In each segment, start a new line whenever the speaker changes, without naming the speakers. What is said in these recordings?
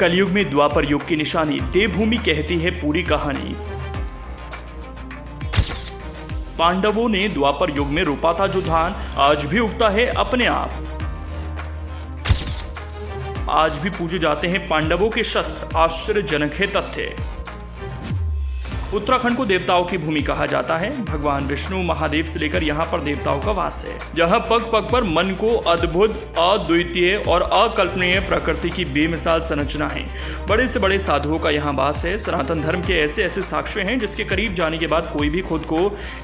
कलयुग में द्वापर युग की निशानी, देवभूमि कहती है पूरी कहानी। पांडवों ने द्वापर युग में रोपा था जो धान, आज भी उगता है अपने आप। आज भी पूजे जाते हैं पांडवों के शस्त्र, आश्चर्यजनक है तथ्य। उत्तराखंड को देवताओं की भूमि कहा जाता है। भगवान विष्णु महादेव से लेकर यहाँ पर देवताओं का वास है, जहाँ पग पग पर मन को अद्भुत, अद्वितीय और अकल्पनीय प्रकृति की बेमिसाल संरचनाएं, बड़े से बड़े साधुओं का यहाँ वास है। सनातन धर्म के ऐसे ऐसे साक्ष्य हैं जिसके करीब जाने के बाद कोई भी खुद को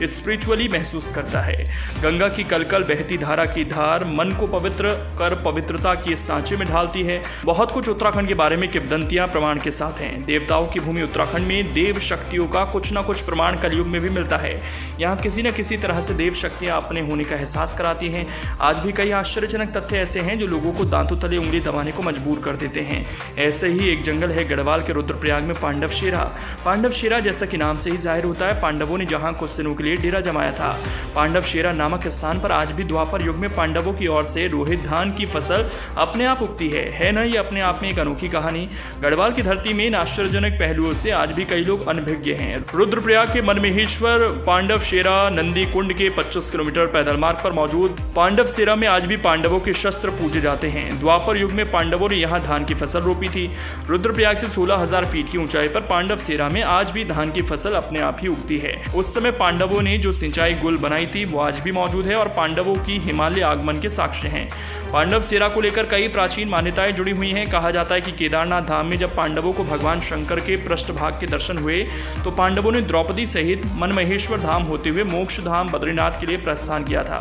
स्पिरिचुअली महसूस करता है। गंगा की कलकल बहती धारा की धार मन को पवित्र कर पवित्रता के सांचे में ढालती है। बहुत कुछ उत्तराखंड के बारे में किंवदंतियां प्रमाण के साथ हैं। देवताओं की भूमि उत्तराखंड में देव शक्तियों का कुछ ना कुछ प्रमाण कलयुग में भी मिलता है। यहाँ किसी न किसी तरह से देव शक्तियां अपने होने का एहसास कराती हैं। आज भी कई आश्चर्यजनक तथ्य ऐसे हैं जो लोगों को दांतों तले उंगली दबाने को मजबूर कर देते हैं। ऐसे ही एक जंगल है गढ़वाल के रुद्रप्रयाग में पांडव शेरा। पांडव शेरा जैसा कि नाम से ही जाहिर होता है, पांडवों ने जहाँ कुछ दिनों के लिए डेरा जमाया था। पांडव शेरा नामक स्थान पर आज भी द्वापर युग में पांडवों की ओर से रोहित धान की फसल अपने आप उगती है ना? ये अपने आप में एक अनोखी कहानी। गढ़वाल की धरती में इन आश्चर्यजनक पहलुओं से आज भी कई लोग अनभिज्ञ हैं। रुद्रप्रयाग के मनमहेश्वर पांडव शेरा नंदी कुंड के 25 किलोमीटर पैदल मार्ग पर मौजूद पांडव शेरा में आज भी पांडवों के शस्त्र पूजे जाते हैं। द्वापर युग में पांडवों ने यहाँ धान की फसल रोपी थी। रुद्रप्रयाग से 16,000 फीट की ऊंचाई पर पांडव शेरा में आज भी धान की फसल अपने आप ही उगती है। उस समय पांडवों ने जो सिंचाई गुल बनाई थी वो आज भी मौजूद है और पांडवों की हिमालय आगमन के साक्ष्य हैं। पांडव शेरा को लेकर कई प्राचीन मान्यताएं जुड़ी हुई हैं। कहा जाता है कि केदारनाथ धाम में जब पांडवों को भगवान शंकर के पृष्ठभाग के दर्शन हुए तो पांडवों ने द्रौपदी सहित मनमहेश्वर धाम होते हुए मोक्ष धाम बद्रीनाथ के लिए प्रस्थान किया था।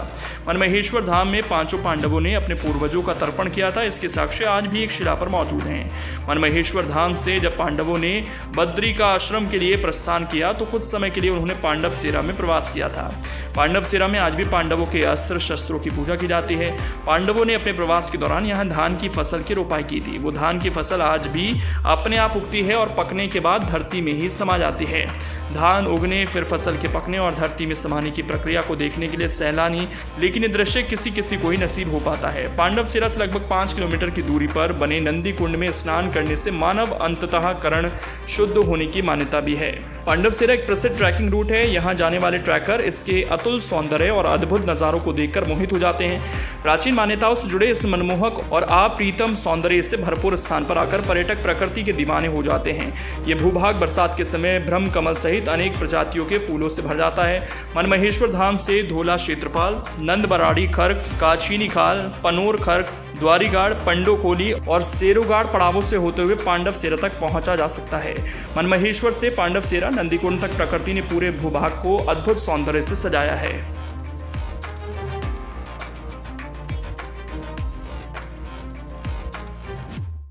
मनमहेश्वर धाम में पांचों पांडवों ने अपने पूर्वजों का तर्पण किया था। इसके साक्ष्य आज भी एक शिला पर मौजूद हैं। मनमहेश्वर धाम से जब पांडवों ने बद्री का आश्रम के लिए प्रस्थान किया तो कुछ समय के लिए उन्होंने पांडव शेरा में प्रवास किया था। पांडव शेरा में आज भी पांडवों के अस्त्र शस्त्रों की पूजा की जाती है। पांडवों ने अपने प्रवास के दौरान यहाँ धान की फसल की रोपाई की थी। वो धान की फसल आज भी अपने आप उगती है और पकने के बाद धरती में ही समा जाती है। धान उगने, फिर फसल के पकने और धरती में समाने की प्रक्रिया को देखने के लिए सैलानी, लेकिन ये दृश्य किसी किसी को ही नसीब हो पाता है। पांडव शेरा से लगभग 5 किलोमीटर की दूरी पर बने नंदी कुंड में स्नान करने से मानव अंततः करण शुद्ध होने की मान्यता भी है। पांडव शेरा एक प्रसिद्ध ट्रैकिंग रूट है। यहाँ जाने वाले ट्रैकर इसके अतुल सौंदर्य और अद्भुत नज़ारों को देखकर मोहित हो जाते हैं। प्राचीन मान्यताओं से जुड़े इस मनमोहक और अप्रीतम सौंदर्य से भरपूर स्थान पर आकर पर्यटक प्रकृति के दीवाने हो जाते हैं। ये भूभाग बरसात के समय ब्रह्म कमल सहित अनेक प्रजातियों के फूलों से भर जाता है। मनमहेश्वर धाम से धोला क्षेत्रपाल, नंद बराड़ी खर्क, काचीनी खाल, पनोर खर्क, द्वारीगाड़, पंडोकोली और सेरोगाड़ पड़ावों से होते हुए पांडव शेरा तक पहुंचा जा सकता है। मनमहेश्वर से पांडव शेरा नंदीकुंड तक प्रकृति ने पूरे भूभाग को अद्भुत सौंदर्य से सजाया है।